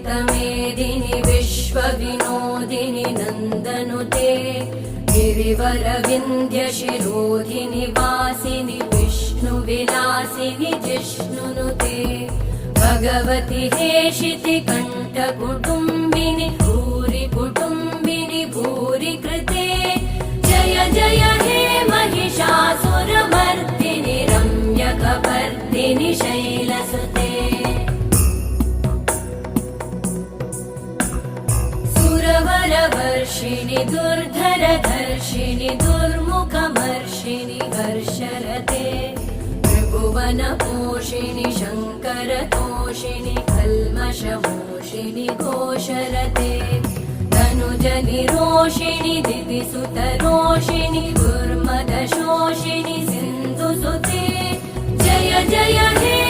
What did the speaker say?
दुरितमेदिनि विश्वविनोदिनि नन्दनुते गिरिवरविन्ध्यशिरोधिनि वासिनि विष्णुविलासिनि जिष्णुनुते भगवति हेशिति कण्ठकुटुम्बिनि भूरि कुटुम्बिनि भूरि कृते जय जय हे महिषासुरमर्दिनि रम्यकपर्दिनि शैलसुते सुरवरवर्षिणि दुर्धरधर्षिणि दुर्मुखमर्षिणि हर्षरते त्रिभुवनपोषिणि शङ्करतोषिणि कल्मषमोषिणि घोषरते तनुजनिरोषिणि दिदिसुतरोषिणि दुर्मदशोषिणि सिन्धुसुते जय जय हे